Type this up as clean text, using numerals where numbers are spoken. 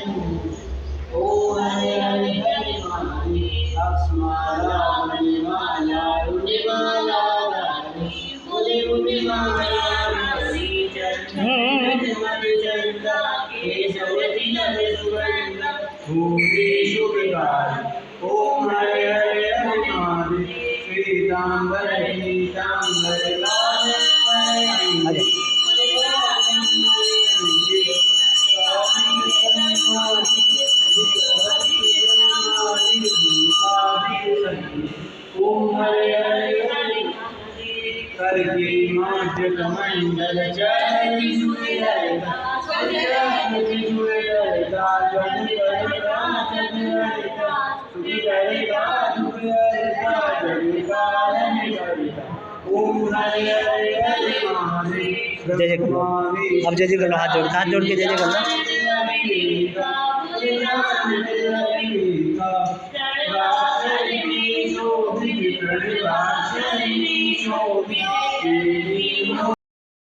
ओ हरे हरे हरे महादेव अक्ष्माला मणिमाला रुद्रमाला मुनि मुनि माला चंदा केशवती नर सुगंधा भूमि शुभकाय। ओम हरे हरे हरे महादेव श्वेतांबर पीतांबर लाल ओम हरे हरे हरे करके माध्य कमंडल चरण सुलता सुलता जन पर प्राचन ललिता सुलता दुर्लता जन पालन ललिता। ओम हरे हरे हरे महादेव। जय जय करो, अब जय जय कर लो, हाथ जोड़ के जय जय कर लो।